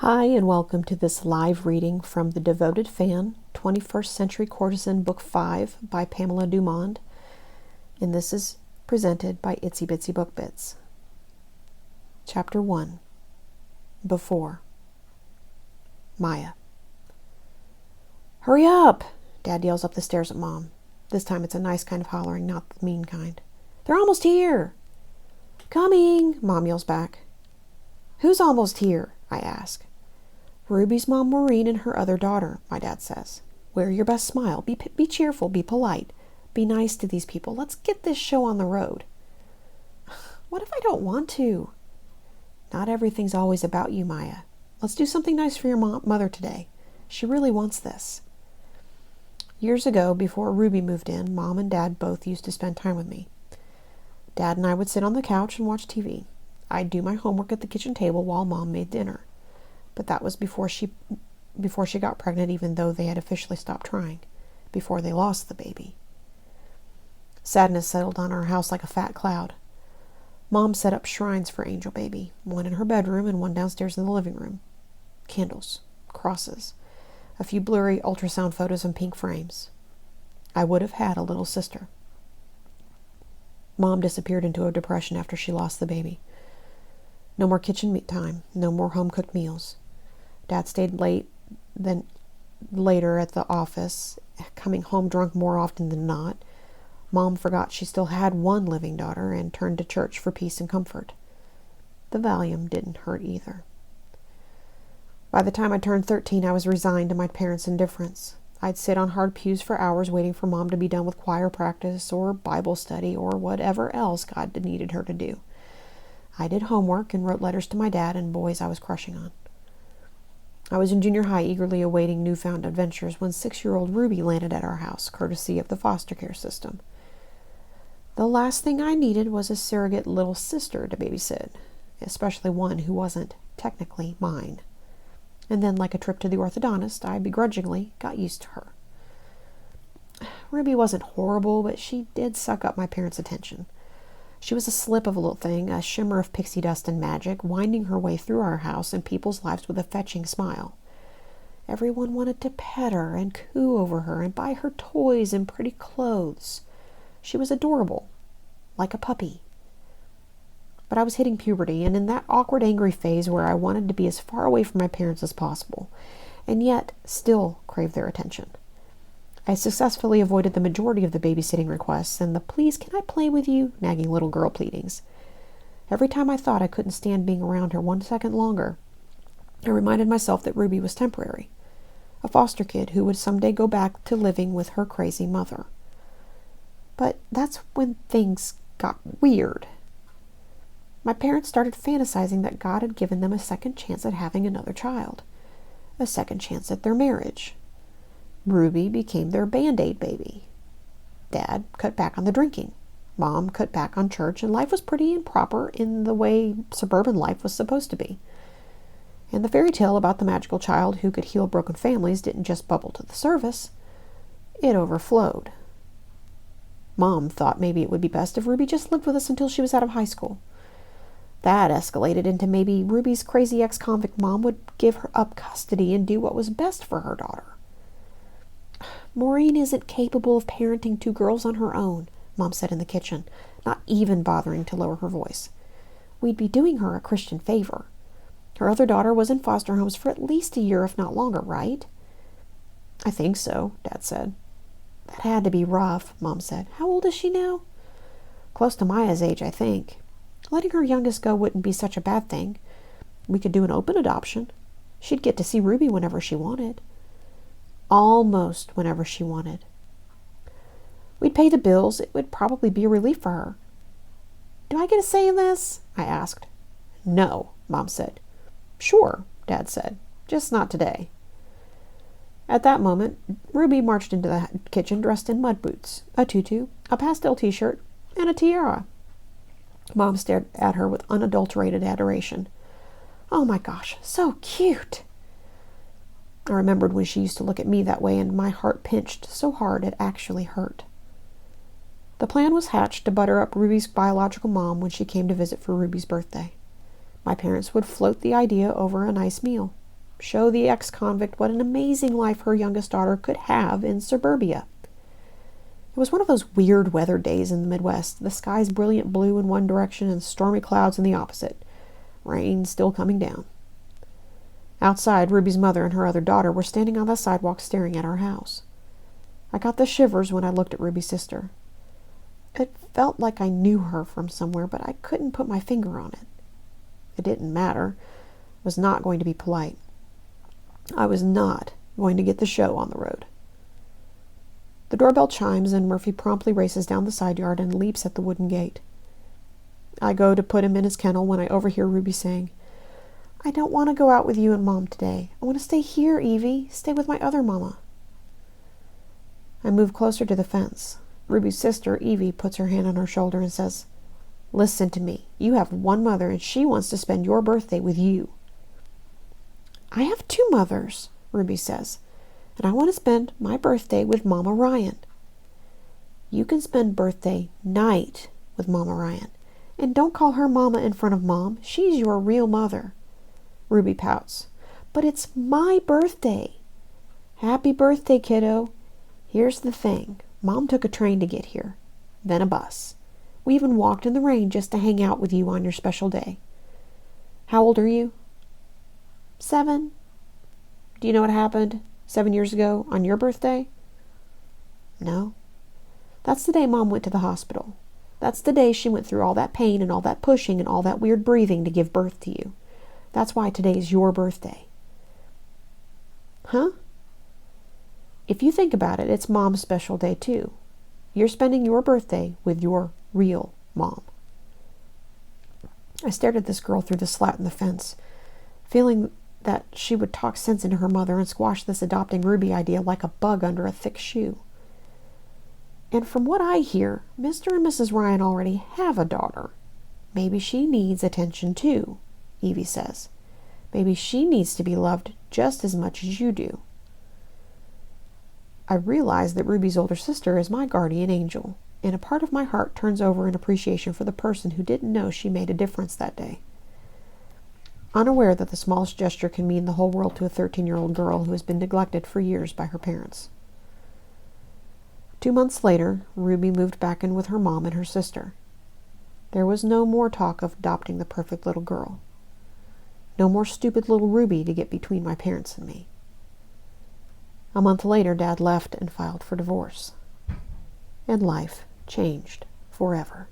Hi, and welcome to this live reading from The Devoted Fan, 21st Century Courtesan, Book 5 by Pamela DuMond, and this is presented by Itsy Bitsy Book Bits. Chapter 1. Before. Maya. "Hurry up!" Dad yells up the stairs at Mom. This time it's a nice kind of hollering, not the mean kind. "They're almost here!" "Coming!" Mom yells back. "Who's almost here?" I ask. "Ruby's mom, Maureen, and her other daughter," my dad says. "Wear your best smile. Be cheerful. Be polite. Be nice to these people. Let's get this show on the road." "What if I don't want to?" "Not everything's always about you, Maya. Let's do something nice for your mother today. She really wants this." Years ago, before Ruby moved in, Mom and Dad both used to spend time with me. Dad and I would sit on the couch and watch TV. I'd do my homework at the kitchen table while Mom made dinner. But that was before she got pregnant, even though they had officially stopped trying, before they lost the baby. Sadness settled on our house like a fat cloud. Mom set up shrines for Angel Baby, one in her bedroom and one downstairs in the living room. Candles, crosses, a few blurry ultrasound photos in pink frames. I would have had a little sister. Mom disappeared into a depression after she lost the baby. No more kitchen time, no more home-cooked meals. Dad stayed later at the office, coming home drunk more often than not. Mom forgot she still had one living daughter and turned to church for peace and comfort. The Valium didn't hurt either. By the time I turned 13, I was resigned to my parents' indifference. I'd sit on hard pews for hours waiting for Mom to be done with choir practice or Bible study or whatever else God needed her to do. I did homework and wrote letters to my dad and boys I was crushing on. I was in junior high, eagerly awaiting newfound adventures, when 6-year-old Ruby landed at our house, courtesy of the foster care system. The last thing I needed was a surrogate little sister to babysit, especially one who wasn't technically mine. And then, like a trip to the orthodontist, I begrudgingly got used to her. Ruby wasn't horrible, but she did suck up my parents' attention. She was a slip of a little thing, a shimmer of pixie dust and magic, winding her way through our house and people's lives with a fetching smile. Everyone wanted to pet her and coo over her and buy her toys and pretty clothes. She was adorable, like a puppy. But I was hitting puberty, and in that awkward, angry phase where I wanted to be as far away from my parents as possible, and yet still crave their attention. I successfully avoided the majority of the babysitting requests and the "please can I play with you" nagging little girl pleadings. Every time I thought I couldn't stand being around her 1 second longer, I reminded myself that Ruby was temporary, a foster kid who would someday go back to living with her crazy mother. But that's when things got weird. My parents started fantasizing that God had given them a second chance at having another child, a second chance at their marriage. Ruby became their Band-Aid baby. Dad cut back on the drinking. Mom cut back on church, and life was pretty and proper in the way suburban life was supposed to be. And the fairy tale about the magical child who could heal broken families didn't just bubble to the surface. It overflowed. Mom thought maybe it would be best if Ruby just lived with us until she was out of high school. That escalated into maybe Ruby's crazy ex-convict mom would give her up custody and do what was best for her daughter. "Maureen isn't capable of parenting 2 girls on her own," Mom said in the kitchen, not even bothering to lower her voice. "We'd be doing her a Christian favor. Her other daughter was in foster homes for at least a year, if not longer, right?" "I think so," Dad said. "That had to be rough," Mom said. "How old is she now?" "Close to Maya's age, I think. Letting her youngest go wouldn't be such a bad thing. We could do an open adoption. She'd get to see Ruby whenever she wanted." Almost whenever she wanted. "We'd pay the bills. It would probably be a relief for her." "Do I get a say in this?" I asked. "No," Mom said. "Sure," Dad said. "Just not today." At that moment, Ruby marched into the kitchen dressed in mud boots, a tutu, a pastel t-shirt, and a tiara. Mom stared at her with unadulterated adoration. "Oh my gosh, so cute!" I remembered when she used to look at me that way, and my heart pinched so hard it actually hurt. The plan was hatched to butter up Ruby's biological mom when she came to visit for Ruby's birthday. My parents would float the idea over a nice meal. show the ex-convict what an amazing life her youngest daughter could have in suburbia. It was one of those weird weather days in the Midwest, the sky's brilliant blue in one direction and stormy clouds in the opposite, rain still coming down. Outside, Ruby's mother and her other daughter were standing on the sidewalk staring at our house. I got the shivers when I looked at Ruby's sister. It felt like I knew her from somewhere, but I couldn't put my finger on it. It didn't matter. I was not going to be polite. I was not going to get the show on the road. The doorbell chimes and Murphy promptly races down the side yard and leaps at the wooden gate. I go to put him in his kennel when I overhear Ruby saying, "I don't want to go out with you and Mom today. I want to stay here, Evie. Stay with my other mama." I move closer to the fence. Ruby's sister, Evie, puts her hand on her shoulder and says, "Listen to me. You have one mother and she wants to spend your birthday with you." "I have two mothers," Ruby says, "and I want to spend my birthday with Mama Ryan." "You can spend birthday night with Mama Ryan. And don't call her Mama in front of Mom. She's your real mother." Ruby pouts. "But it's my birthday." "Happy birthday, kiddo. Here's the thing. Mom took a train to get here, then a bus. We even walked in the rain just to hang out with you on your special day. How old are you?" 7. "Do you know what happened 7 years ago on your birthday?" "No." "That's the day Mom went to the hospital. That's the day she went through all that pain and all that pushing and all that weird breathing to give birth to you. That's why today is your birthday." "Huh?" "If you think about it, it's Mom's special day too. You're spending your birthday with your real mom." I stared at this girl through the slat in the fence, feeling that she would talk sense into her mother and squash this adopting Ruby idea like a bug under a thick shoe. "And from what I hear, Mr. and Mrs. Ryan already have a daughter. Maybe she needs attention too," Evie says. "Maybe she needs to be loved just as much as you do." I realize that Ruby's older sister is my guardian angel, and a part of my heart turns over in appreciation for the person who didn't know she made a difference that day. Unaware that the smallest gesture can mean the whole world to a 13-year-old girl who has been neglected for years by her parents. 2 months later, Ruby moved back in with her mom and her sister. There was no more talk of adopting the perfect little girl. No more stupid little Ruby to get between my parents and me. A month later, Dad left and filed for divorce. And life changed forever.